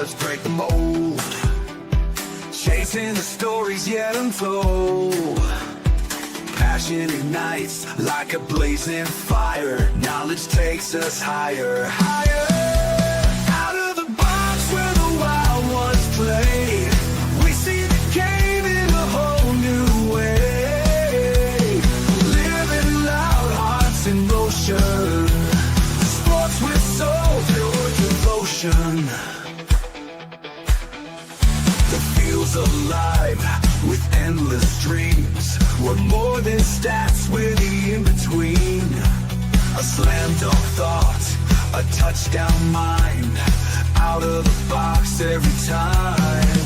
let's break the mold. Chasing the stories yet untold. Passion ignites like a blazing fire. Knowledge takes us higher, higher. Out of the box where the wild ones play, we see the game in a whole new way. Living loud, hearts in motion. Sports with soul, pure devotion. The field's alive with endless dreams. We're more than stats, we're the in-between. A slam dunk thought, a touchdown mind. Out of the box every time.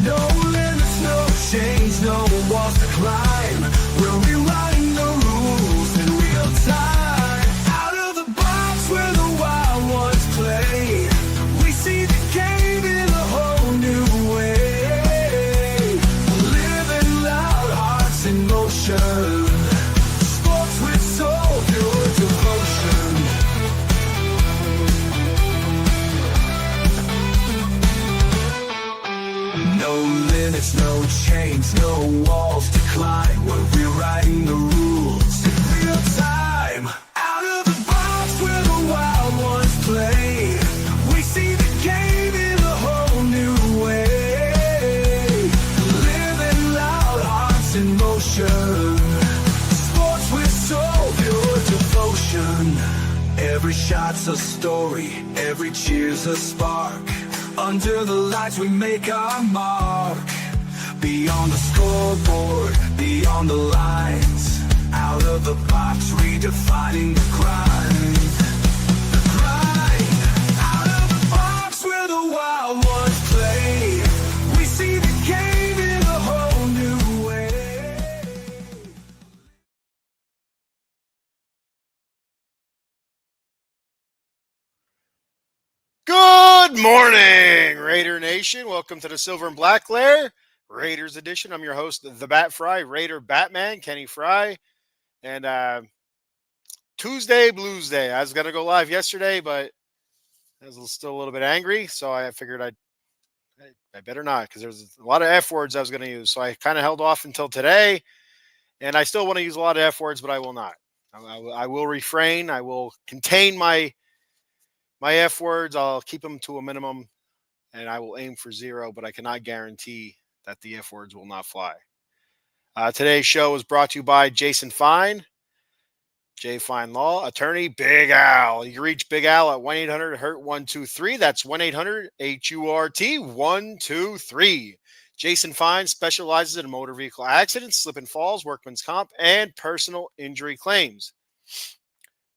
No limits, no change, no walls to climb. We're rewriting the rules in real time. Out of the box where the wild ones play, we see the game in a whole new way. Living loud, hearts in motion. Sports with soul, pure devotion. No limits, no chains, no walls to climb. We're rewriting the rules in real time. Out of the box where the wild ones play, we see the game in a whole new way. Living loud, hearts in motion. Sports with soul, pure devotion. Every shot's a story, every cheer's a spark. Under the lights we make our mark. Beyond the scoreboard, beyond the lines. Out of the box, redefining the grind. The grind. Out of the box where the wild ones play, we see the game in a whole new way. Good morning, Raider Nation. Welcome to the Silver and Black Lair, Raiders edition. I'm your host, the Bat Fry, Raider Batman, Kenny Fry. And Tuesday, Blues Day. I was going to go live yesterday, but I was still a little bit angry, so I figured I better not, because there's a lot of F words I was going to use. So I kind of held off until today, and I still want to use a lot of F words, but I will not. I will refrain. I will contain my F words. I'll keep them to a minimum, and I will aim for zero, but I cannot guarantee that the F words will not fly. Today's show is brought to you by Jason Fine, J. Fine Law, attorney, Big Al. You can reach Big Al at 1-800-HURT-123. That's 1-800-HURT-123. Jason Fine specializes in motor vehicle accidents, slip and falls, workman's comp, and personal injury claims.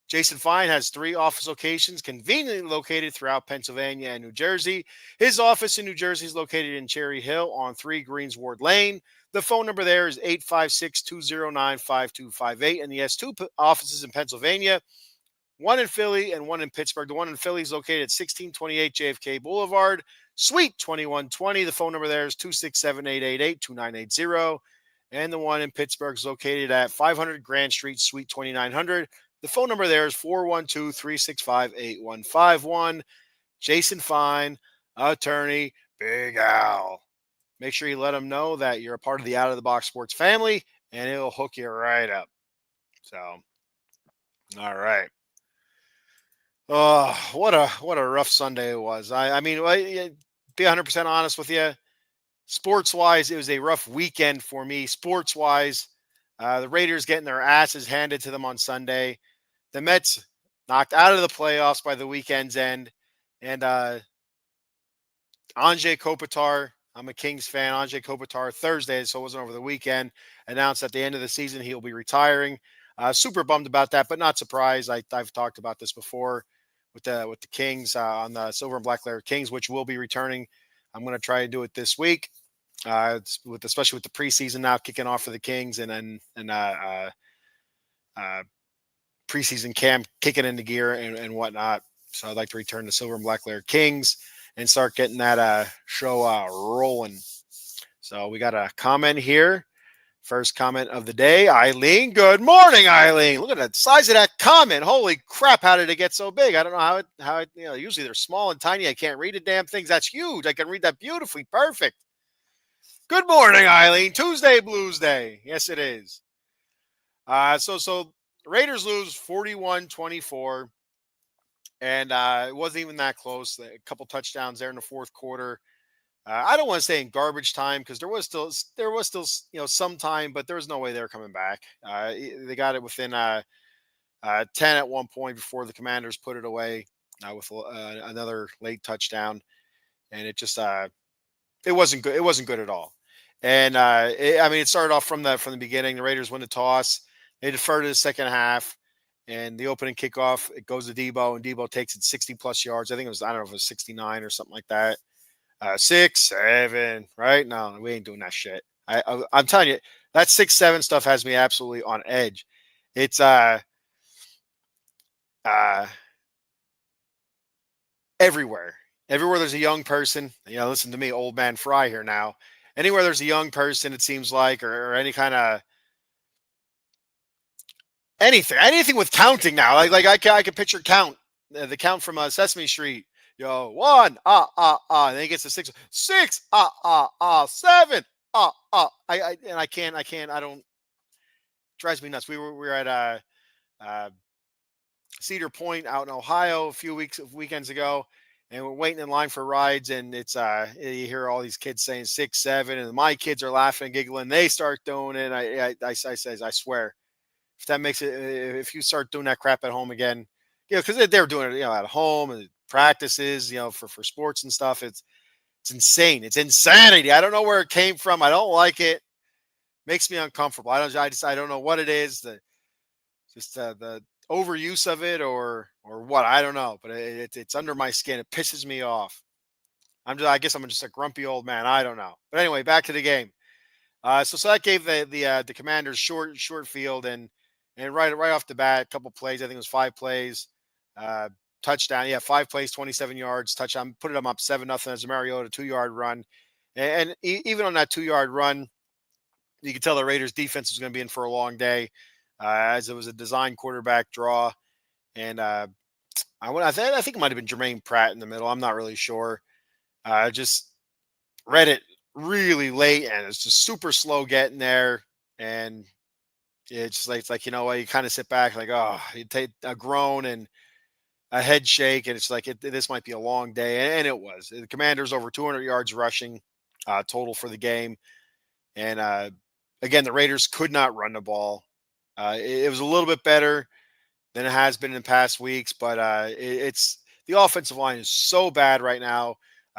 Jason Fine has 3 office locations conveniently located throughout Pennsylvania and New Jersey. His office in New Jersey is located in Cherry Hill on 3 Greensward Lane. The phone number there is 856-209-5258. And he has 2 offices in Pennsylvania, one in Philly and one in Pittsburgh. The one in Philly is located at 1628 JFK Boulevard, Suite 2120. The phone number there is 267-888-2980. And the one in Pittsburgh is located at 500 Grand Street, Suite 2900. The phone number there is 412-365-8151. Jason Fine, attorney, Big Al. Make sure you let him know that you're a part of the Out of the Box Sports family, and it'll hook you right up. So, all right. Oh, what a rough Sunday it was. I mean, be 100% honest with you. Sports-wise, it was a rough weekend for me. Sports-wise, the Raiders getting their asses handed to them on Sunday. The Mets knocked out of the playoffs by the weekend's end. And Anze Kopitar, I'm a Kings fan, Anze Kopitar Thursday, so it wasn't over the weekend, announced at the end of the season he'll be retiring. Super bummed about that, but not surprised. I've talked about this before with the Kings on the Silver and Black Lair Kings, which will be returning. I'm going to try to do it this week, especially with the preseason now kicking off for the Kings, and preseason camp kicking into gear and whatnot. So I'd like to return to Silver and Black Lair Kings and start getting that show rolling. So we got a comment here First comment of the day, Eileen. Good morning, Eileen. Look at the size of that comment. Holy crap! How did it get so big? I don't know how it. Usually they're small and tiny. I can't read the damn things. That's huge. I can read that beautifully. Perfect. Good morning, Eileen. Tuesday Blues Day. Yes, it is. So Raiders lose 41-24, and it wasn't even that close. A couple touchdowns there in the fourth quarter. I don't want to say in garbage time because there was still some time, but there was no way they were coming back. They got it within 10 at one point before the Commanders put it away with another late touchdown, and it wasn't good. It wasn't good at all. And it started off from the beginning. The Raiders win the toss. They defer to the second half, and the opening kickoff it goes to Debo, and Debo takes it 60 plus yards. I think I don't know if it was 69 or something like that. 6, 7, right? No, we ain't doing that shit. I'm telling you, that 6, 7 stuff has me absolutely on edge. It's uh everywhere. Everywhere there's a young person, listen to me, old man Fry here now. Anywhere there's a young person, it seems like, or any kind of anything with counting now. Like I can picture the count from Sesame Street. One, and then he gets to six, 7, and I can't, I don't. Drives me nuts. We were at uh, Cedar Point out in Ohio a few weekends ago, and we're waiting in line for rides, and it's you hear all these kids saying 6, 7, and my kids are laughing, giggling. They start doing it. I says, I swear, if that makes it, if you start doing that crap at home again, because they're doing it, at home and practices, for sports and stuff. It's insane. It's insanity. I don't know where it came from. I don't like it. Makes me uncomfortable. I don't know what it is. The overuse of it or what, I don't know, but it's under my skin. It pisses me off. I guess I'm just a grumpy old man. I don't know. But anyway, back to the game. So that gave the Commanders short field, and right off the bat, a couple plays. I think it was 5 plays, uh, touchdown. Yeah, 5 plays, 27 yards, touchdown. Put them up 7-0 as a Mariota 2-yard run, and even on that 2-yard run, you could tell the Raiders defense was going to be in for a long day, as it was a design quarterback draw, and I think it might have been Jermaine Pratt in the middle. I'm not really sure. Just read it really late, and it's just super slow getting there, and it's like what, you kind of sit back like, oh, you take a groan and a head shake, and it's like this might be a long day, and it was. The Commanders over 200 yards rushing total for the game, and again the Raiders could not run the ball. It was a little bit better than it has been in past weeks, but it's the offensive line is so bad right now.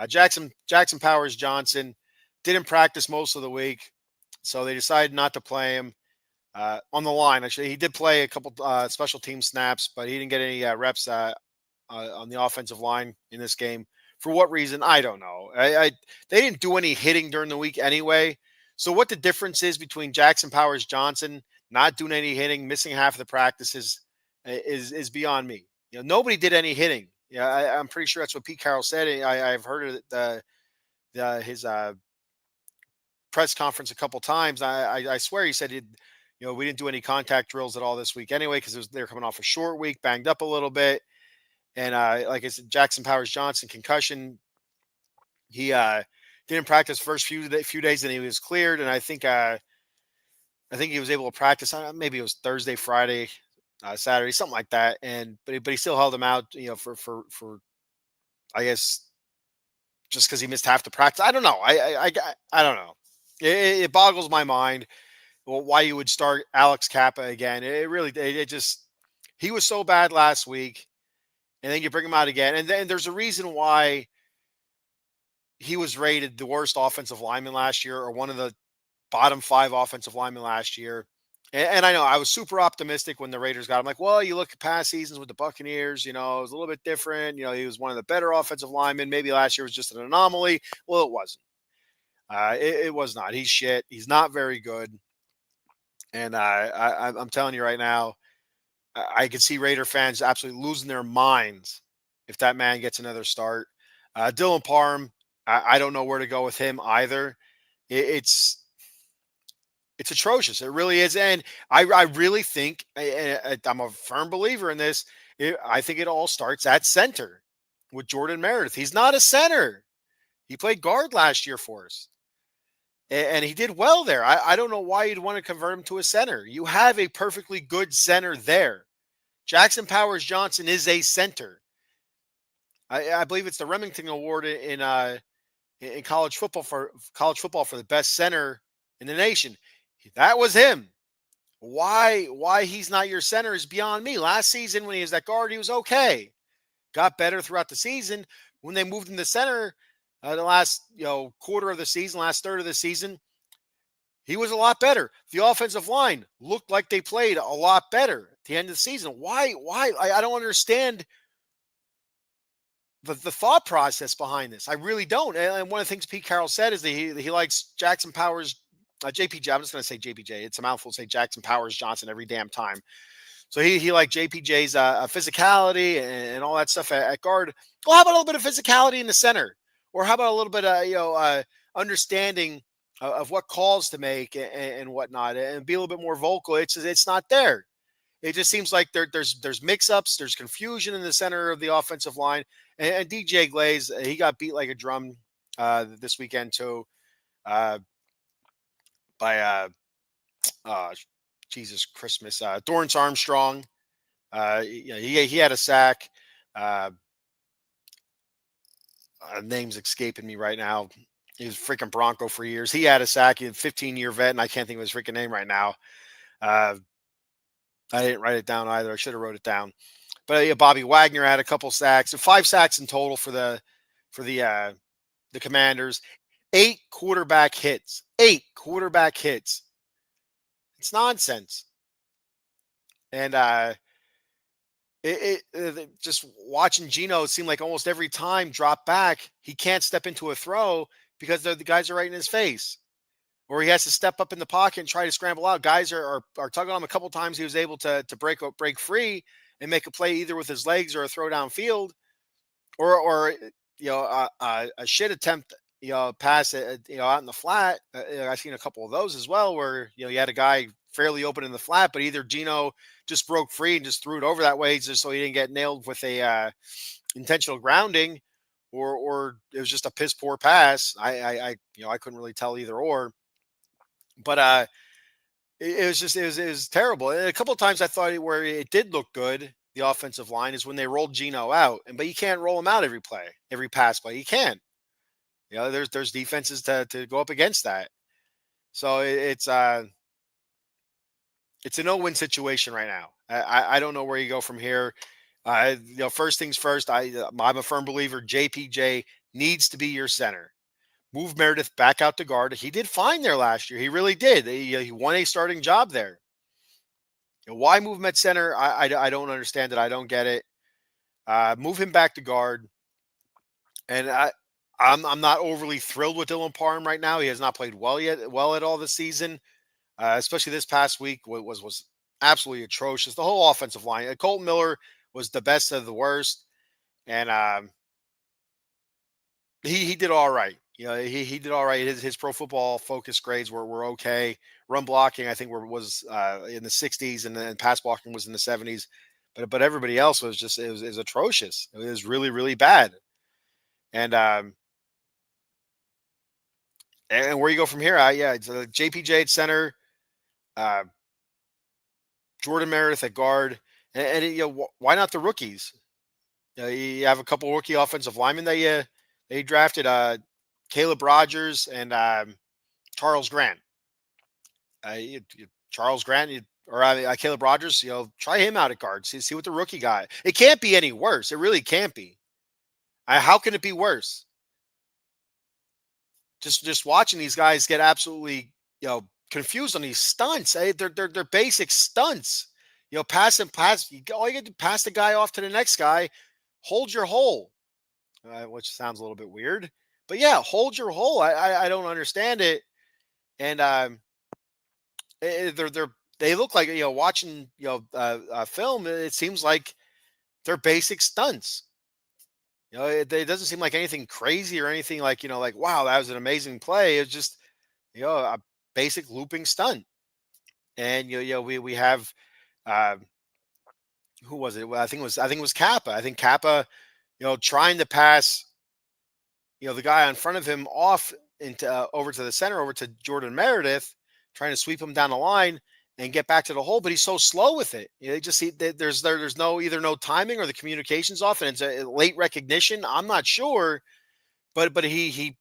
Jackson Powers Johnson didn't practice most of the week, so they decided not to play him on the line. Actually, he did play a couple special team snaps, but he didn't get any reps on the offensive line in this game. For what reason, I don't know. They didn't do any hitting during the week anyway. So what the difference is between Jackson Powers Johnson not doing any hitting, missing half of the practices, is beyond me. Nobody did any hitting. Yeah, I'm pretty sure that's what Pete Carroll said. I've heard of his press conference a couple times. I swear he said we didn't do any contact drills at all this week anyway because they're coming off a short week, banged up a little bit, and like I said, Jackson Powers Johnson concussion. He didn't practice first few days, and he was cleared, and I think he was able to practice. Maybe it was Thursday, Friday, Saturday, something like that. But he still held him out, for I guess just because he missed half the practice. I don't know. I don't know. It boggles my mind why you would start Alex Kappa again. It really it just he was so bad last week, and then you bring him out again, and then there's a reason why he was rated the worst offensive lineman last year, or one of the bottom 5 offensive linemen last year. And I know I was super optimistic when the Raiders got him. Like, well, you look at past seasons with the Buccaneers, it was a little bit different. He was one of the better offensive linemen. Maybe last year was just an anomaly. Well, it wasn't. It was not. He's shit. He's not very good. And I'm telling you right now, I can see Raider fans absolutely losing their minds if that man gets another start. Dylan Parham, I don't know where to go with him either. It's It's atrocious. It really is. And I really think I'm a firm believer in this. I think it all starts at center with Jordan Meredith. He's not a center. He played guard last year for us, and he did well there. I don't know why you'd want to convert him to a center. You have a perfectly good center there. Jackson Powers Johnson is a center. I believe it's the Remington Award in college football for the best center in the nation. That was him. Why he's not your center is beyond me. Last season when he was that guard, he was okay. Got better throughout the season. When they moved him to center, the last quarter of the season, last third of the season, he was a lot better. The offensive line looked like they played a lot better at the end of the season. Why? I don't understand the thought process behind this. I really don't. And one of the things Pete Carroll said is that he likes Jackson Powers, JPJ. I'm just going to say JPJ. It's a mouthful to say Jackson Powers Johnson every damn time. So he liked JPJ's physicality and all that stuff at guard. Well, how about a little bit of physicality in the center, or how about a little bit of understanding of what calls to make and whatnot, and be a little bit more vocal. It's not there. It just seems like there's mix-ups, there's confusion in the center of the offensive line. And DJ Glaze, he got beat like a drum this weekend too by uh, Jesus Christmas, Dorrance Armstrong. He had a sack. Uh, name's escaping me right now. He was freaking Bronco for years. He had a sack. He had a 15-year vet, and I can't think of his freaking name right now. I didn't write it down either. I should have wrote it down. But Bobby Wagner had a couple sacks, 5 sacks in total for the Commanders. 8 quarterback hits. 8 quarterback hits. It's nonsense. And just watching Geno, it seemed like almost every time drop back, he can't step into a throw because the guys are right in his face. Or he has to step up in the pocket and try to scramble out. Guys are tugging on him a couple times. He was able to break free and make a play either with his legs or a throw downfield, or a shit attempt, pass out in the flat. I've seen a couple of those as well, where you had a guy fairly open in the flat, but either Geno just broke free and just threw it over that way just so he didn't get nailed with a intentional grounding, or it was just a piss poor pass. I couldn't really tell either or. But it was terrible. And a couple of times I thought where it did look good, the offensive line, is when they rolled Geno out. But you can't roll him out every play, every pass play. You can't. There's defenses to go up against that. So it's a no-win situation right now. I don't know where you go from here. First things first, I'm a firm believer JPJ needs to be your center. Move Meredith back out to guard. He did fine there last year. He really did. He won a starting job there. Why move him at center? I don't understand it. I don't get it. Move him back to guard. And I'm not overly thrilled with Dylan Parham right now. He has not played well at all this season, especially this past week was absolutely atrocious. The whole offensive line. Colton Miller was the best of the worst, and he did all right. He did all right. His Pro Football Focus grades were okay. Run blocking, I think, was in the 60s, and then pass blocking was in the 70s. But everybody else was just it was atrocious. It was really, really bad. And where you go from here? It's JPJ at center, Jordan Meredith at guard, and why not the rookies? You have a couple rookie offensive linemen that they drafted. Caleb Rogers and Charles Grant. Charles Grant or Caleb Rogers, try him out at guard. See what the rookie got. It can't be any worse. It really can't be. How can it be worse? Just watching these guys get absolutely confused on these stunts. They're basic stunts. Pass. All you get to pass the guy off to the next guy. Hold your hole, which sounds a little bit weird. But yeah, hold your hole. I don't understand it, and they look like watching film. It seems like they're basic stunts. It doesn't seem like anything crazy or anything like like wow, that was an amazing play. It's just a basic looping stunt. And we have uh, who was it? Well, I think it was Kappa. I think Kappa, trying to pass, the guy in front of him off into over to the center, over to Jordan Meredith, trying to sweep him down the line and get back to the hole, but he's so slow with it. They just see that there's no either no timing or the communications off, and it's a late recognition. I'm not sure, but he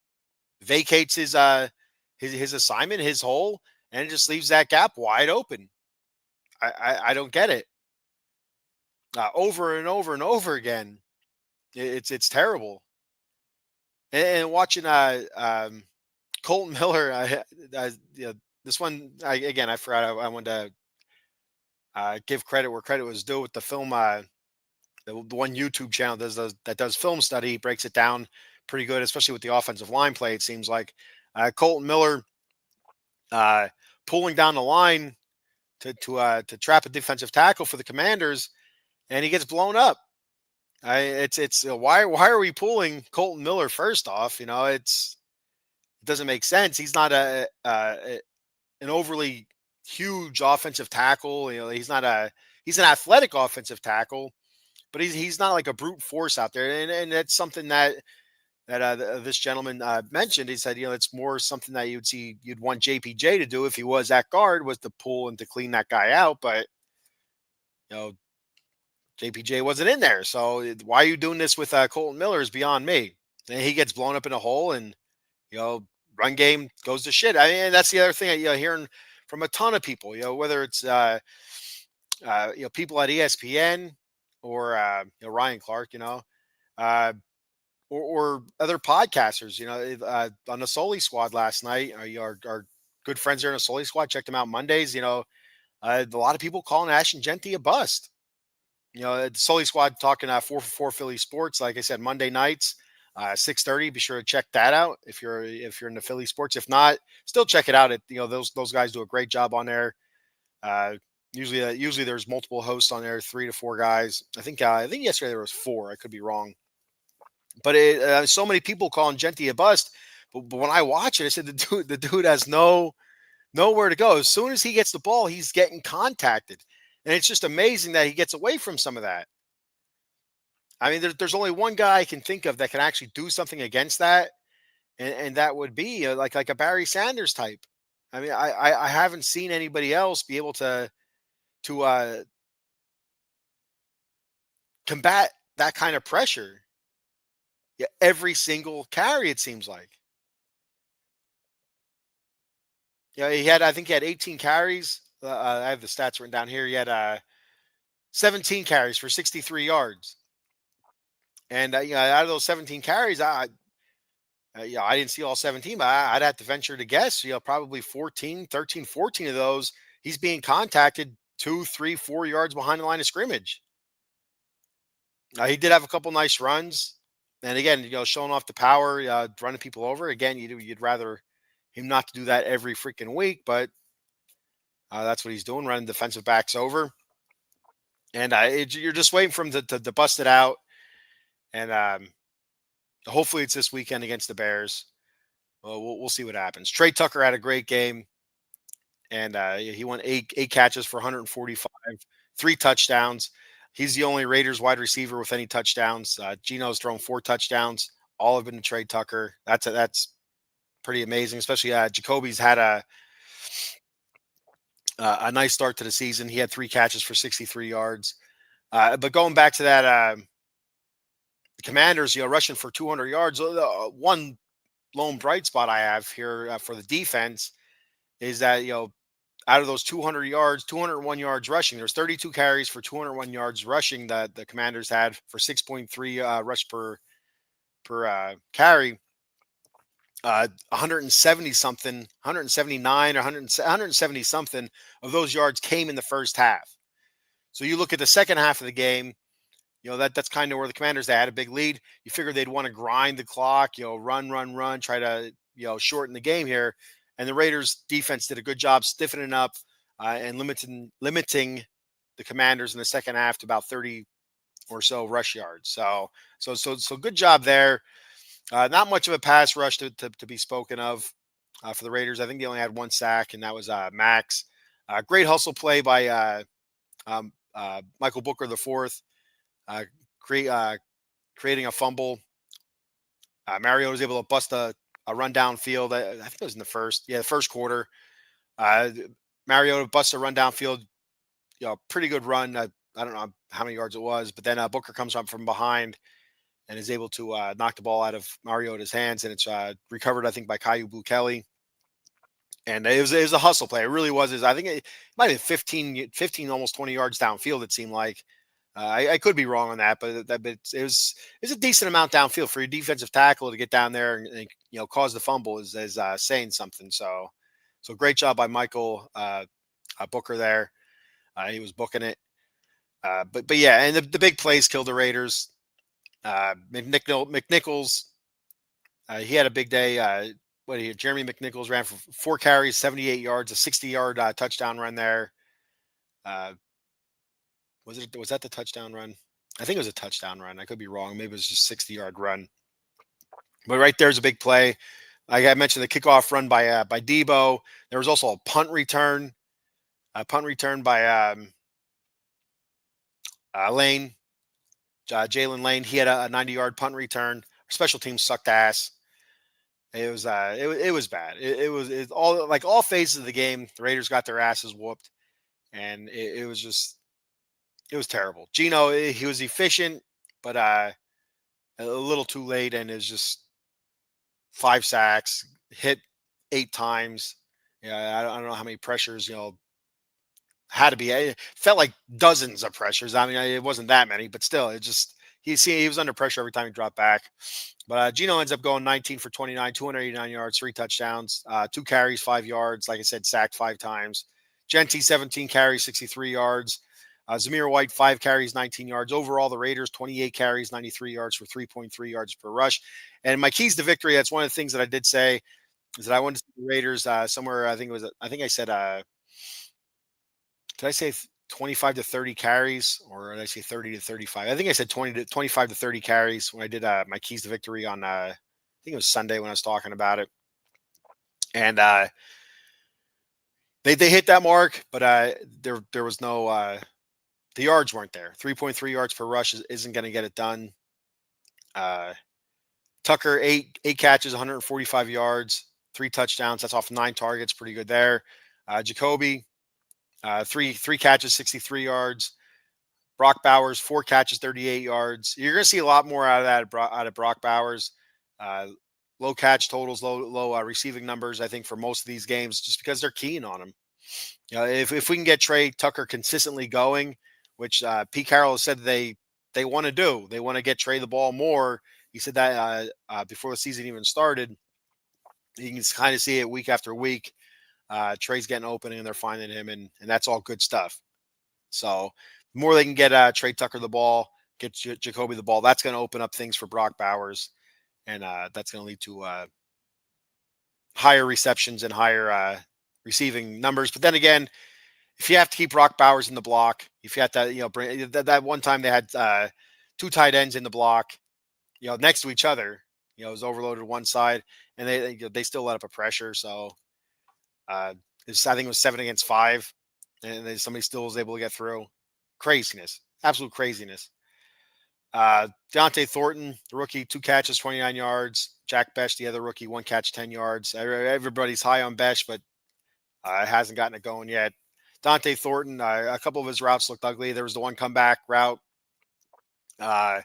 vacates his assignment, his hole, and it just leaves that gap wide open. I don't get it. Over and over and over again. It's terrible. And watching Colton Miller, this one again, I forgot. I wanted to give credit where credit was due with the film. The one YouTube channel that does film study, breaks it down pretty good, especially with the offensive line play. It seems like Colton Miller uh, pulling down the line to trap a defensive tackle for the Commanders, and he gets blown up. It's why are we pulling Colton Miller first off? It doesn't make sense. He's not an overly huge offensive tackle. He's an athletic offensive tackle, but he's not like a brute force out there. And that's something that this gentleman mentioned. He said, it's more something that you'd want JPJ to do if he was at guard, was to pull and to clean that guy out. But JPJ wasn't in there. So why are you doing this with Colton Miller is beyond me. And he gets blown up in a hole, and, run game goes to shit. I mean, that's the other thing, hearing from a ton of people, whether it's, people at ESPN or, Ryan Clark, or other podcasters, on the Soli Squad last night, our good friends there in the Soli Squad, checked them out Mondays, a lot of people calling Ashton Genty a bust. The Sully Squad talking 4 for 4 Philly sports. Like I said, Monday nights, 6:30. Be sure to check that out if you're into Philly sports. If not, still check it out. Those guys do a great job on there. Usually there's multiple hosts on there, 3 to 4 guys. I think yesterday there was 4. I could be wrong, but so many people calling Genty a bust. But when I watch it, I said the dude has nowhere to go. As soon as he gets the ball, he's getting contacted. And it's just amazing that he gets away from some of that. I mean, there's only one guy I can think of that can actually do something against that, and that would be like a Barry Sanders type. I mean, I haven't seen anybody else be able to combat that kind of pressure. Yeah, every single carry, it seems like. Yeah, I think he had 18 carries. I have the stats written down here. He had 17 carries for 63 yards. And out of those 17 carries, I didn't see all 17, but I'd have to venture to guess, probably 13, 14 of those, he's being contacted 2, 3, 4 yards behind the line of scrimmage. He did have a couple nice runs. And again, showing off the power, running people over. Again, you'd rather him not to do that every freaking week, but that's what he's doing, running defensive backs over. And you're just waiting for him to bust it out. And hopefully it's this weekend against the Bears. Well, we'll see what happens. Trey Tucker had a great game. And he won eight catches for 145, 3 touchdowns. He's the only Raiders wide receiver with any touchdowns. Geno's thrown 4 touchdowns. All have been to Trey Tucker. That's pretty amazing, especially Jacoby's had a nice start to the season. He had 3 catches for 63 yards. But going back to that, the Commanders, rushing for 200 yards. One lone bright spot I have here for the defense is that, out of those 200 yards, 201 yards rushing, there's 32 carries for 201 yards rushing that the Commanders had for 6.3 rush per carry. 170 something, 179 or 170 something of those yards came in the first half. So you look at the second half of the game, that's kind of where the Commanders, they had a big lead. You figure they'd want to grind the clock, run, try to, shorten the game here. And the Raiders defense did a good job stiffening up and limiting the Commanders in the second half to about 30 or so rush yards. So good job there. Not much of a pass rush to be spoken of. for the Raiders. I think they only had one sack, and that was Max. Great hustle play by Michael Booker the fourth, uh, cre- uh, creating a fumble. Mariota was able to bust a run downfield. I think it was in the first quarter. Uh, Mariota busts a run downfield. Pretty good run. I don't know how many yards it was, but then Booker comes up from behind and is able to knock the ball out of Mariota's hands, and it's recovered, I think, by Caillou Blue Kelly. And it was a hustle play. It really was. I think it might have been 15, almost 20 yards downfield. It seemed like. I could be wrong on that, but it was a decent amount downfield for your defensive tackle to get down there and cause the fumble is saying something. So great job by Michael Booker there. He was booking it. But yeah, and the big plays killed the Raiders. McNichols, he had a big day. Jeremy McNichols ran for 4 carries, 78 yards, a 60-yard touchdown run there. Uh, was that the touchdown run? I think it was a touchdown run. I could be wrong. Maybe it was just 60-yard run. But right there's a big play. Like I mentioned, the kickoff run by Debo. There was also a punt return by Lane, Jalen Lane. He had a 90-yard punt return. Special teams sucked ass. It was bad. All phases of the game. The Raiders got their asses whooped, and it was terrible. Gino, he was efficient, but a little too late, and it was just 5 sacks, hit 8 times. Yeah, I don't know how many pressures had to be. It felt like dozens of pressures. I mean, it wasn't that many, but still, he was under pressure every time he dropped back. But Gino ends up going 19 for 29, 289 yards, 3 touchdowns, 2 carries, 5 yards. Like I said, sacked 5 times. Genty, 17 carries, 63 yards. Zamir White, 5 carries, 19 yards. Overall, the Raiders, 28 carries, 93 yards for 3.3 yards per rush. And my keys to victory, that's one of the things that I did say, is that I wanted to see the Raiders somewhere. I think I said, did I say 25 to 30 carries, or did I say 30 to 35? I think I said 25 to 30 carries when I did my keys to victory on, I think it was Sunday when I was talking about it. And they hit that mark, but there was no, the yards weren't there. 3.3 yards per rush isn't going to get it done. Tucker, eight catches, 145 yards, 3 touchdowns. That's off 9 targets. Pretty good there. Jacoby, three catches, 63 yards. Brock Bowers, 4 catches, 38 yards. You're going to see a lot more out of Brock Bowers. Low catch totals, low receiving numbers, I think, for most of these games, just because they're keen on him. If we can get Trey Tucker consistently going, which Pete Carroll has said they want to do, they want to get Trey the ball more. He said that before the season even started. You can kind of see it week after week. Trey's getting open and they're finding him, and that's all good stuff. So the more they can get Trey Tucker the ball, get Jacoby the ball, that's going to open up things for Brock Bowers, and that's going to lead to higher receptions and higher receiving numbers. But then again, if you have to keep Brock Bowers in the block, if you have to, bring that one time they had 2 tight ends in the block, next to each other, it was overloaded one side, and they still let up a pressure. So I think it was 7 against 5, and then somebody still was able to get through. Craziness, absolute craziness. Deontay Thornton, the rookie, 2 catches, 29 yards. Jack Besh, the other rookie, 1 catch, 10 yards. Everybody's high on Besh, but it hasn't gotten it going yet. Dante Thornton, a couple of his routes looked ugly. There was the one comeback route that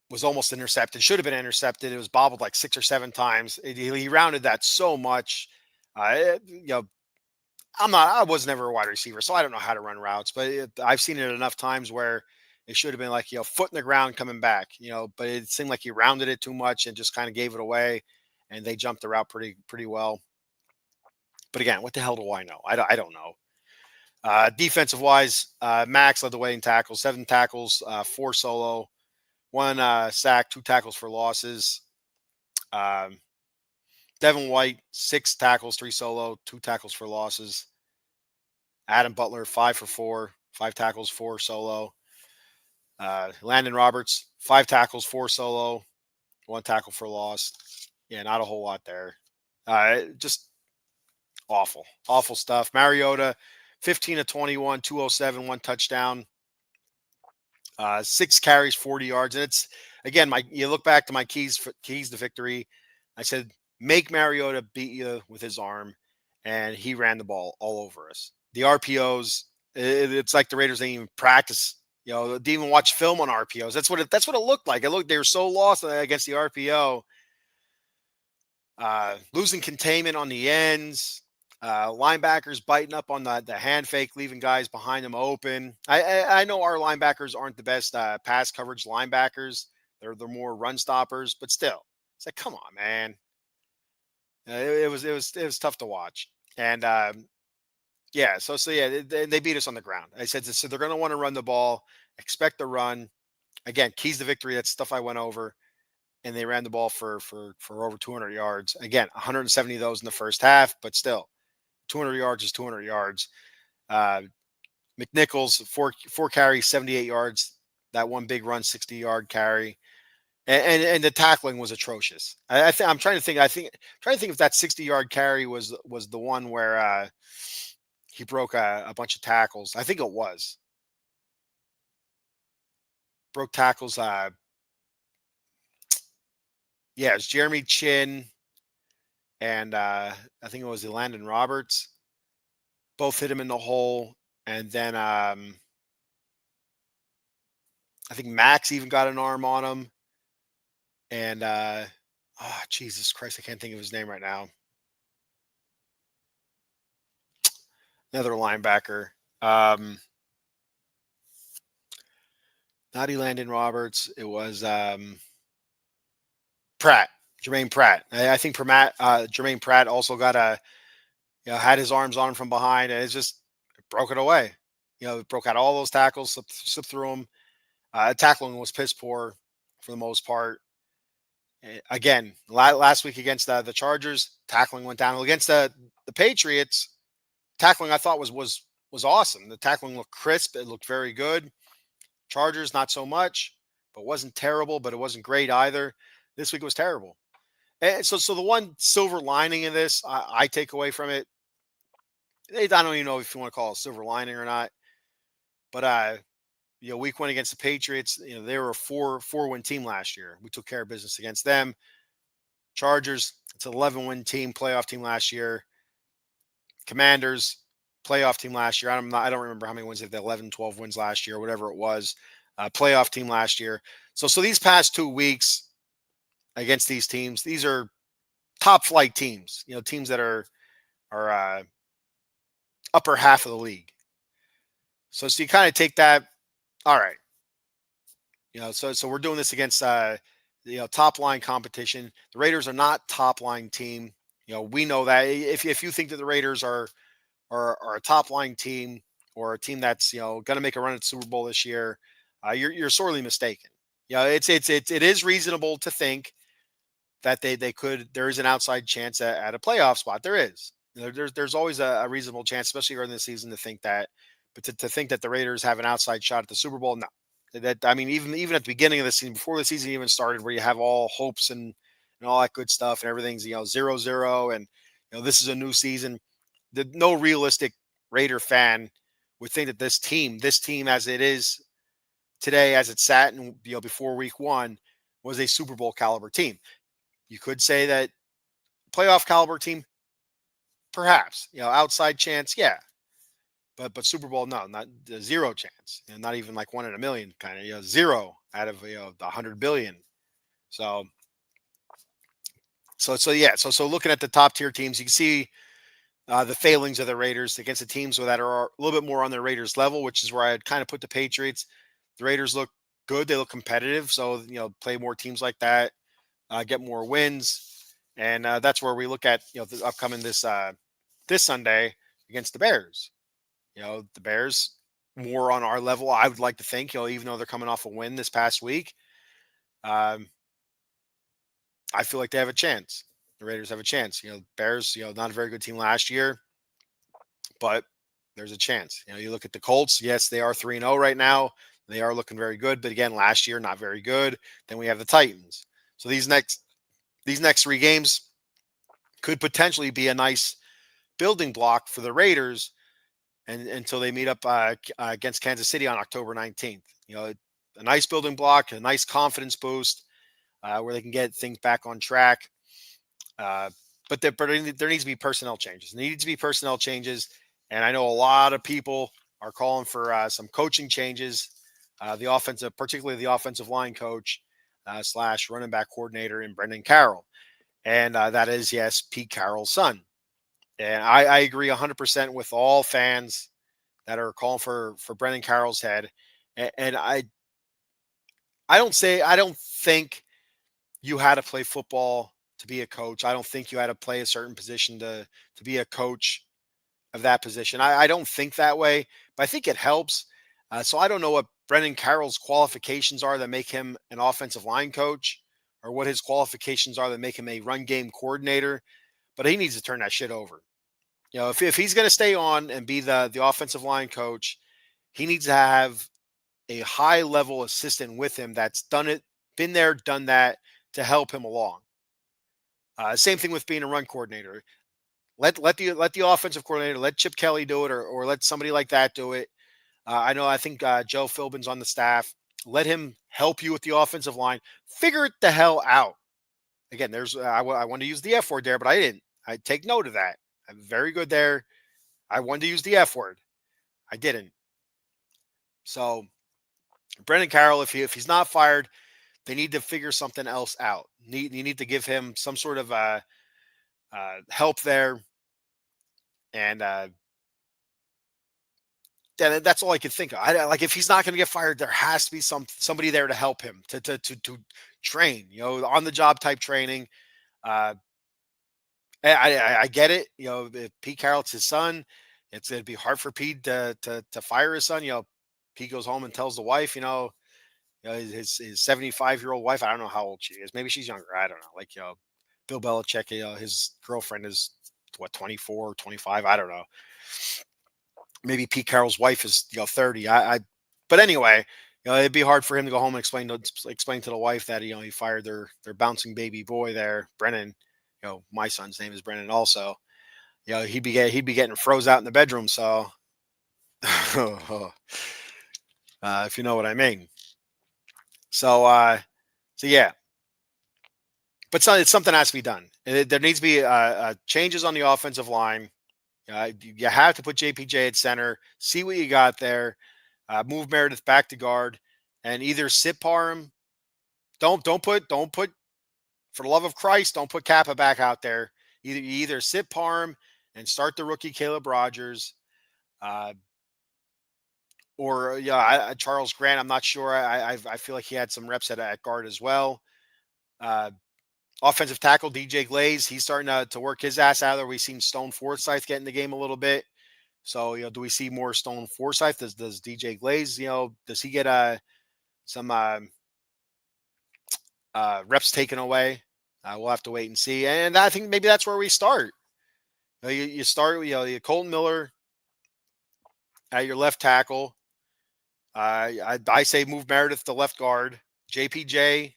was almost intercepted. Should have been intercepted. It was bobbled like 6 or 7 times. He rounded that so much. I was never a wide receiver, so I don't know how to run routes, but I've seen it enough times where it should have been like, foot in the ground coming back, but it seemed like he rounded it too much and just kind of gave it away, and they jumped the route pretty well. But again, what the hell do I know? I don't know. Defensive wise, Max led the way in tackles, 7 tackles, 4 solo, 1 sack, 2 tackles for losses. Devin White, 6 tackles, 3 solo, 2 tackles for losses. Adam Butler, 5 for 4, 5 tackles, 4 solo. Landon Roberts, 5 tackles, 4 solo, 1 tackle for loss. Yeah, not a whole lot there. Just awful stuff. Mariota, 15 of 21, 207, one touchdown, 6 carries, 40 yards. And it's again, you look back to my keys to victory. I said make Mariota beat you with his arm, and he ran the ball all over us. The RPOs, it's like the Raiders didn't even practice. Didn't even watch film on RPOs. That's what it looked like. It looked they were so lost against the RPO. Losing containment on the ends, linebackers biting up on the hand fake, leaving guys behind them open. I know our linebackers aren't the best pass coverage linebackers. They're more run stoppers, but still, it's like, come on, man. It was tough to watch, and yeah, so yeah, they beat us on the ground. I said so they're going to want to run the ball, expect the run. Again, keys to victory. That's stuff I went over, and they ran the ball for over 200 yards. Again, 170 of those in the first half, but still, 200 yards is 200 yards. Uh, McNichols, four carries, 78 yards. That one big run, 60-yard carry, and the tackling was atrocious. I'm trying to think. Trying to think if that 60-yard carry was the one where he broke a bunch of tackles. I think it was broke tackles. Yeah, it's Jeremy Chin and I think it was Landon Roberts. Both hit him in the hole, and then I think Max even got an arm on him. And oh Jesus Christ, I can't think of his name right now. Another linebacker. Not Landon Roberts. It was Pratt, Jermaine Pratt. I think Jermaine Pratt also got had his arms on him from behind, and it broke it away. It broke out all those tackles, slipped through them. Tackling was piss poor for the most part. Again, last week against the Chargers, tackling went down. Against the Patriots, tackling I thought was awesome. The tackling looked crisp. It looked very good. Chargers, not so much, but wasn't terrible, but it wasn't great either. This week was terrible. And so the one silver lining in this I take away from it, I don't even know if you want to call it a silver lining or not, but week one against the Patriots, they were a four-win team last year. We took care of business against them. Chargers, it's an 11-win team, playoff team last year. Commanders, playoff team last year. I don't remember how many wins they had, 11, 12 wins last year, whatever it was. Playoff team last year. So these past 2 weeks against these teams, these are top flight teams. Teams that are upper half of the league. So you kind of take that. All right. So we're doing this against top line competition. The Raiders are not top line team. We know that. If you think that the Raiders are a top line team or a team that's going to make a run at the Super Bowl this year, you're sorely mistaken. It is reasonable to think that they could. There is an outside chance at a playoff spot. There is. There's always a reasonable chance, especially early in the season, to think that. But to think that the Raiders have an outside shot at the Super Bowl, no. Even at the beginning of the season, before the season even started, where you have all hopes and all that good stuff, and everything's 0-0, and this is a new season. No realistic Raider fan would think that this team as it is today, as it sat and before week one, was a Super Bowl caliber team. You could say that playoff caliber team, perhaps. Outside chance, yeah. But Super Bowl, no, not zero chance. Not even like 1 in a million kind of, zero out of the 100 billion. So yeah. So looking at the top tier teams, you can see the failings of the Raiders against the teams that are a little bit more on the Raiders level, which is where I'd kind of put the Patriots. The Raiders look good. They look competitive. So, play more teams like that, get more wins. And that's where we look at, the upcoming this Sunday against the Bears. The Bears more on our level, I would like to think, even though they're coming off a win this past week. I feel like they have a chance. The Raiders have a chance. Bears, not a very good team last year, but there's a chance. You look at the Colts. Yes, they are 3-0 right now. They are looking very good, but again, last year not very good. Then we have the Titans. So these next these next 3 games could potentially be a nice building block for the Raiders and until they meet up against Kansas City on October 19th. A nice building block, a nice confidence boost where they can get things back on track. Uh, but there needs to be personnel changes. There needs to be personnel changes, and I know a lot of people are calling for some coaching changes. Particularly the offensive line coach slash running back coordinator in Brendan Carroll, and that is yes, Pete Carroll's son. And I agree 100% with all fans that are calling for Brendan Carroll's head. And I don't think you had to play football to be a coach. I don't think you had to play a certain position to be a coach of that position. I don't think that way, but I think it helps. So I don't know what Brendan Carroll's qualifications are that make him an offensive line coach, or what his qualifications are that make him a run game coordinator. But he needs to turn that shit over. If he's going to stay on and be the offensive line coach, he needs to have a high level assistant with him that's done it, been there, done that to help him along. Same thing with being a run coordinator. Let the offensive coordinator, let Chip Kelly do it, or let somebody like that do it. I think Joe Philbin's on the staff. Let him help you with the offensive line. Figure it the hell out. Again, I want to use the F word there, but I didn't. I take note of that. I'm very good there. I wanted to use the F word. I didn't. So Brendan Carroll, if he's not fired, they need to figure something else out. You need to give him some sort of help there, and that's all I can think of. Like if he's not going to get fired, there has to be somebody there to help him to train. On the job type training. I get it. If Pete Carroll's his son, it'd be hard for Pete to fire his son. Pete goes home and tells the wife, his 75-year-old wife. I don't know how old she is. Maybe she's younger. I don't know. Like, Bill Belichick, his girlfriend is what, 24, 25. I don't know. Maybe Pete Carroll's wife is 30. But anyway, it'd be hard for him to go home and explain to the wife that he fired their bouncing baby boy there, Brennan. My son's name is Brennan also. He'd be getting froze out in the bedroom. So, if you know what I mean. So yeah. But it's something that has to be done. There needs to be changes on the offensive line. You have to put JPJ at center. See what you got there. Move Meredith back to guard, and either sit Parham. Don't put for the love of Christ, don't put Kappa back out there. Either sit Parham and start the rookie Caleb Rogers, or Charles Grant. I'm not sure. I feel like he had some reps at guard as well. Offensive tackle DJ Glaze, he's starting to work his ass out there. We've seen Stone Forsythe get in the game a little bit. So do we see more Stone Forsythe? Does DJ Glaze, does he get some reps taken away? We'll have to wait and see. And I think maybe that's where we start. You start, you Colton Miller at your left tackle. I say move Meredith to left guard, JPJ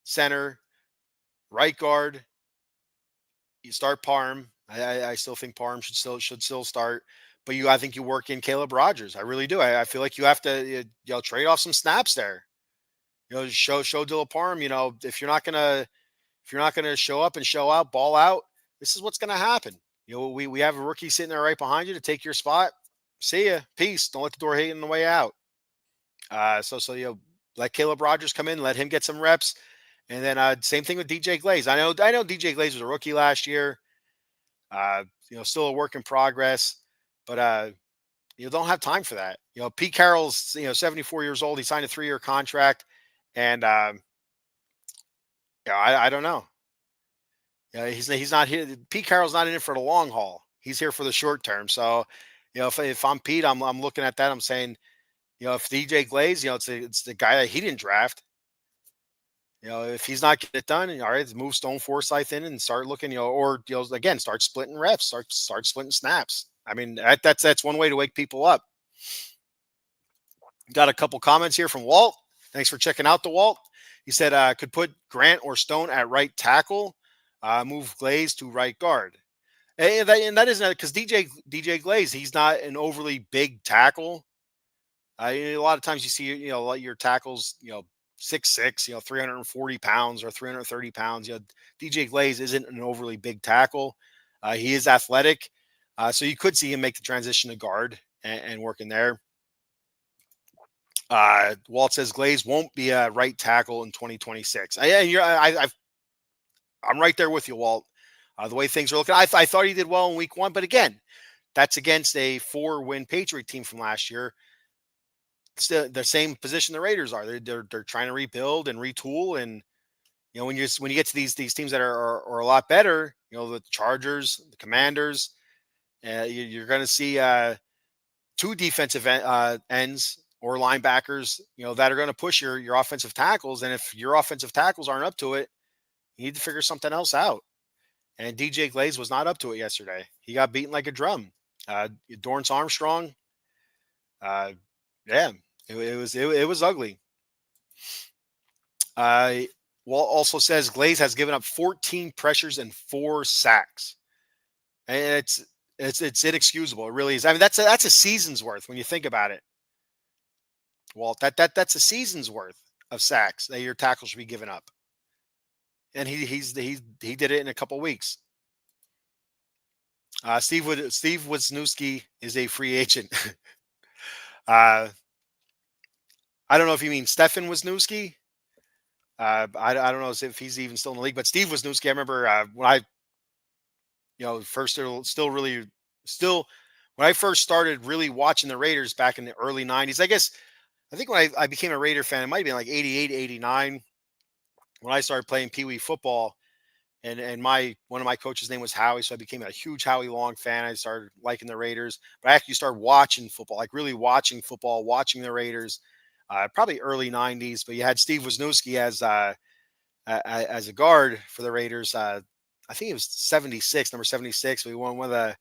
center, right guard. You start Parham. I still think Parham should still start, but I think you work in Caleb Rogers. I really do. I feel like you have to trade off some snaps there. Show Dylan Parham. If you're not gonna show up and show out, ball out, this is what's gonna happen. We have a rookie sitting there right behind you to take your spot. See ya. Peace. Don't let the door hit you on the way out. So let Caleb Rogers come in, let him get some reps. And then same thing with DJ Glaze. I know DJ Glaze was a rookie last year. Still a work in progress, but you don't have time for that. Pete Carroll's 74 years old. He signed a 3-year contract, and I don't know. He's not here. Pete Carroll's not in it for the long haul. He's here for the short term. So, if I'm Pete, I'm looking at that. I'm saying, if DJ Glaze, it's the guy that he didn't draft. If he's not getting it done, all right, let's move Stone Forsythe in and start looking, or again, start splitting reps, start splitting snaps. I mean, that's one way to wake people up. Got a couple comments here from Walt. Thanks for checking out the Walt. He said could put Grant or Stone at right tackle, move Glaze to right guard. And that isn't because DJ Glaze, he's not an overly big tackle. A lot of times you see, like your tackles, 6'6", 340 pounds or 330 pounds. DJ Glaze isn't an overly big tackle. He is athletic. So you could see him make the transition to guard and work in there. Walt says Glaze won't be a right tackle in 2026. I'm right there with you, Walt. The way things are looking, I thought he did well in week 1, but again, that's against a 4-win Patriot team from last year. Still the same position the Raiders are. They're trying to rebuild and retool, and when you get to these teams that are a lot better, the Chargers, the Commanders, you're going to see 2 defensive ends or linebackers, that are going to push your offensive tackles. And if your offensive tackles aren't up to it, you need to figure something else out. And DJ Glaze was not up to it yesterday. He got beaten like a drum. Dorrance Armstrong, yeah, it was ugly. Walt also says Glaze has given up 14 pressures and 4 sacks, and it's inexcusable. It really is. I mean, that's a season's worth when you think about it. Walt, that's a season's worth of sacks that your tackle should be giving up, and he did it in a couple weeks. Steve Wisniewski is a free agent. I don't know if you mean Stefan Wisniewski. I don't know if he's even still in the league, but Steve Wisniewski, I remember when I, first still when I first started really watching the Raiders back in the early 90s. I think when I became a Raider fan, it might have been like 88, 89 when I started playing Pee Wee football. And one of my coaches' name was Howie, so I became a huge Howie Long fan. I started liking the Raiders, but I actually started watching football, like really watching football, watching the Raiders, probably early 90s. But you had Steve Wisniewski as a guard for the Raiders. I think it was 76, number 76. We won one of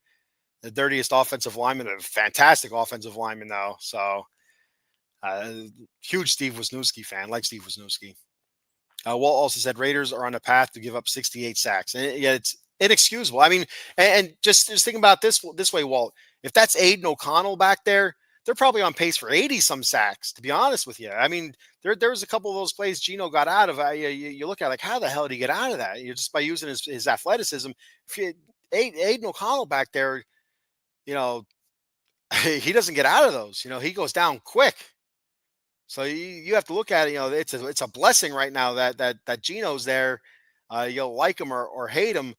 the dirtiest offensive linemen, a fantastic offensive lineman though. So huge Steve Wisniewski fan, like Steve Wisniewski. Walt also said Raiders are on a path to give up 68 sacks, and it's inexcusable. I mean, and just think about this way, Walt. If that's Aiden O'Connell back there, they're probably on pace for 80 some sacks. To be honest with you, I mean, there was a couple of those plays Geno got out of. You look at like how the hell did he get out of that? Just by using his athleticism. If Aiden O'Connell back there, he doesn't get out of those. He goes down quick. So you have to look at it. It's a blessing right now that Geno's there. You'll like him or hate him,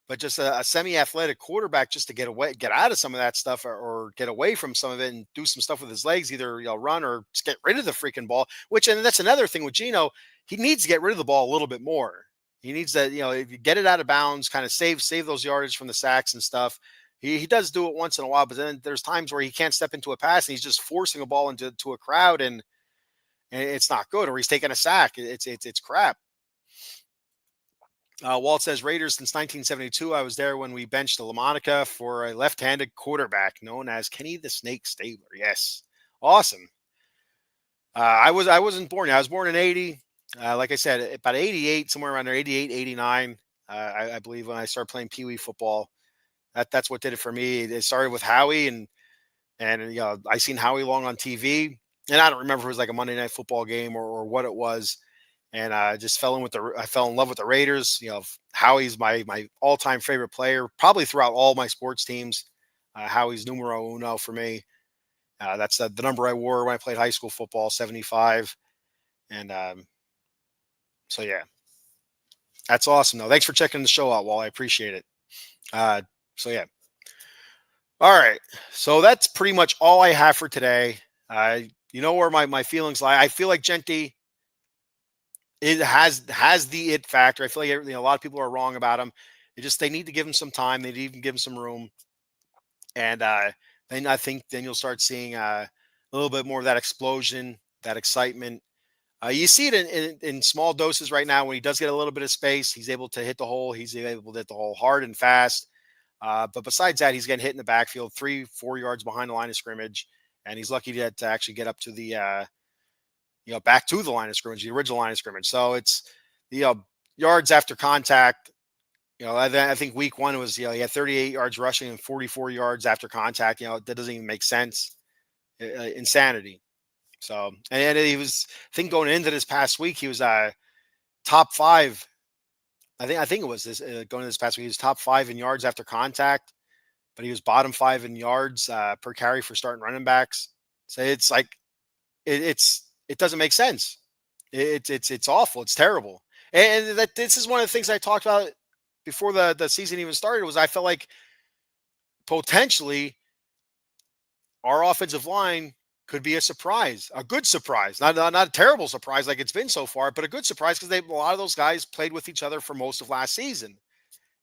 but just a semi-athletic quarterback just to get out of some of that stuff or get away from some of it and do some stuff with his legs, either run or just get rid of the freaking ball. And that's another thing with Geno. He needs to get rid of the ball a little bit more. He needs to get it out of bounds, kind of save those yardage from the sacks and stuff. He does do it once in a while, but then there's times where he can't step into a pass and he's just forcing a ball into a crowd and it's not good, or he's taking a sack. It's crap. Walt says Raiders since 1972. I was there when we benched LaMonica for a left-handed quarterback known as Kenny the Snake Stabler. Yes, awesome. I wasn't born yet. I was born in 80. Like I said, about 88, somewhere around there, 88, 89. I believe when I started playing Pee Wee football, that's what did it for me. It started with Howie and I seen Howie Long on TV. And I don't remember if it was like a Monday Night Football game or what it was. And I just fell in love with the Raiders. Howie's my all-time favorite player, probably throughout all my sports teams. Howie's numero uno for me. That's the number I wore when I played high school football, 75. And so, yeah, that's awesome, though. Thanks for checking the show out, Walt. I appreciate it. So, yeah. All right. So that's pretty much all I have for today. Where my feelings lie. I feel like Genty has the it factor. I feel like a lot of people are wrong about him. They need to give him some time. They need to even give him some room. And then I think you'll start seeing a little bit more of that explosion, that excitement. You see it in small doses right now. When he does get a little bit of space, he's able to hit the hole. He's able to hit the hole hard and fast. But besides that, he's getting hit in the backfield, 3-4 yards behind the line of scrimmage. And he's lucky to actually get up to the, back to the line of scrimmage, the original line of scrimmage. So it's the yards after contact. I think week 1 was, he had 38 yards rushing and 44 yards after contact. That doesn't even make sense. Insanity. So, and he was, I think going into this past week, he was top 5. I think it was this going into this past week, he was top 5 in yards after contact, but he was bottom 5 in yards per carry for starting running backs. So it's like, it doesn't make sense. It's awful. It's terrible. And that this is one of the things I talked about before the season even started, was I felt like potentially our offensive line could be a surprise, a good surprise, not a terrible surprise like it's been so far, but a good surprise, because a lot of those guys played with each other for most of last season.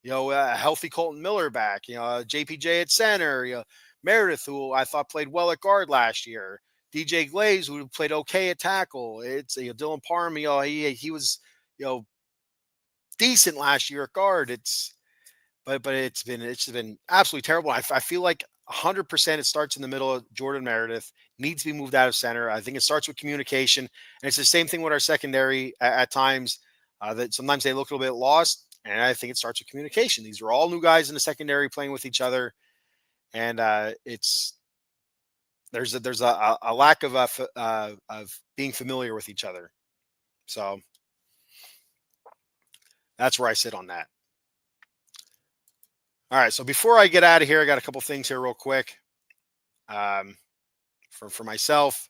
A healthy Colton Miller back, JPJ at center, Meredith, who I thought played well at guard last year, DJ Glaze, who played okay at tackle. It's Dylan Parham, he was decent last year at guard. But it's been absolutely terrible. I feel like 100% it starts in the middle of Jordan Meredith, needs to be moved out of center. I think it starts with communication, and it's the same thing with our secondary at times. That sometimes they look a little bit lost, and I think it starts with communication. These are all new guys in the secondary playing with each other, and there's a lack of being familiar with each other. So that's where I sit on that. All right, so before I get out of here, I got a couple things here real quick. For myself,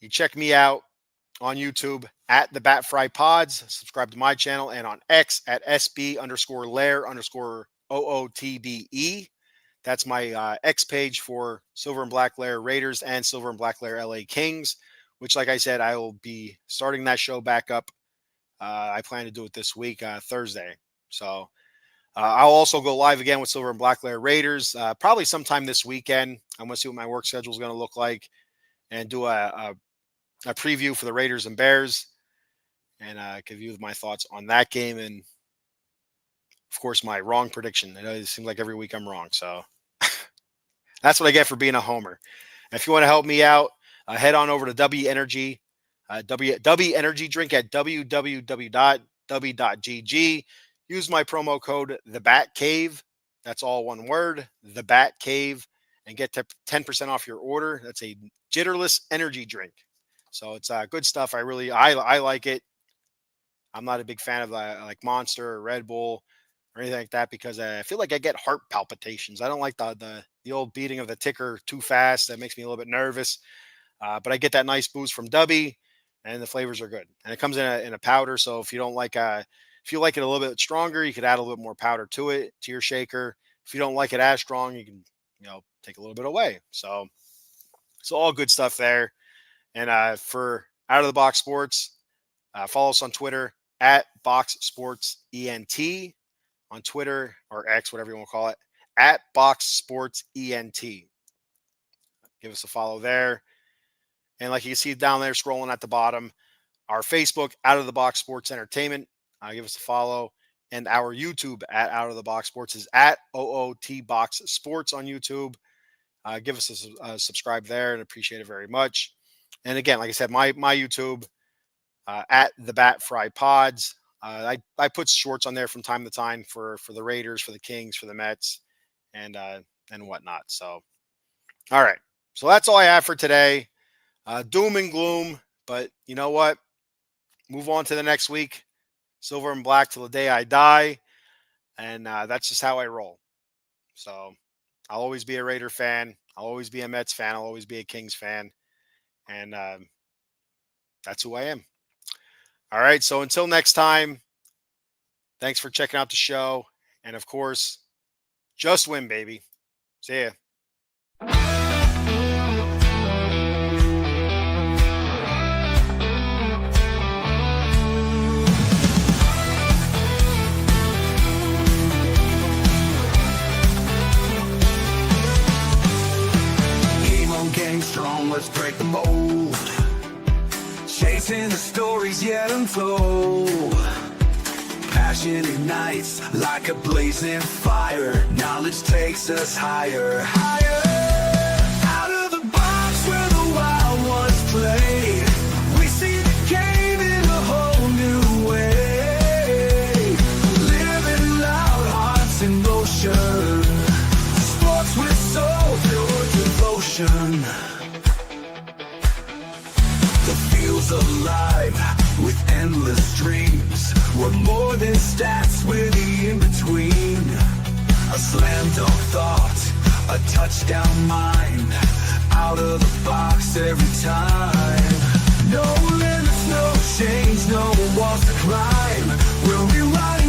you check me out on YouTube at the Bat Fry Pods. Subscribe to my channel, and on X at SB_Lair_OOTBE. That's my X page for Silver and Black Lair Raiders and Silver and Black Lair LA Kings, which, like I said, I will be starting that show back up. I plan to do it this week, Thursday. So I'll also go live again with Silver and Black Lair Raiders, probably sometime this weekend. I'm going to see what my work schedule is going to look like, and do a preview for the Raiders and Bears, and give you my thoughts on that game. And of course, my wrong prediction. It seems like every week I'm wrong. So that's what I get for being a homer. And if you want to help me out, head on over to W Energy, W Energy Drink at www.w.gg. Use my promo code TheBatCave. That's all one word, TheBatCave, and get 10% off your order. That's a jitterless energy drink. So it's good stuff. I like it. I'm not a big fan of like Monster or Red Bull or anything like that, because I feel like I get heart palpitations. I don't like the old beating of the ticker too fast. That makes me a little bit nervous. But I get that nice boost from Dubby, and the flavors are good. And it comes in a powder. So if you don't like if you like it a little bit stronger, you could add a little bit more powder to it, to your shaker. If you don't like it as strong, you can, take a little bit away. So it's all good stuff there. And for Out of the Box Sports, follow us on Twitter at Box Sports ENT, on Twitter or X, whatever you want to call it, at Box Sports ENT. Give us a follow there. And like you can see down there scrolling at the bottom, our Facebook, Out of the Box Sports Entertainment. Give us a follow. And our YouTube at Out of the Box Sports is at OOT Box Sports on YouTube. Give us a subscribe there, and appreciate it very much. And again, like I said, my YouTube at the Bat Fry Pods. I put shorts on there from time to time for the Raiders, for the Kings, for the Mets, and whatnot. So, all right. So that's all I have for today. Doom and gloom, but you know what? Move on to the next week. Silver and black till the day I die. And that's just how I roll. So I'll always be a Raider fan. I'll always be a Mets fan. I'll always be a Kings fan. And that's who I am. All right. So until next time, thanks for checking out the show. And of course, just win, baby. See ya. Strong, let's break the mold. Chasing the stories yet untold. Passion ignites like a blazing fire. Knowledge takes us higher, higher. Out of the box where the wild ones play. alive with endless dreams. We're more than stats, we're the in-between. A slam dunk thought, a touchdown mind, out of the box every time. No limits, no change, no walls to climb. We'll be right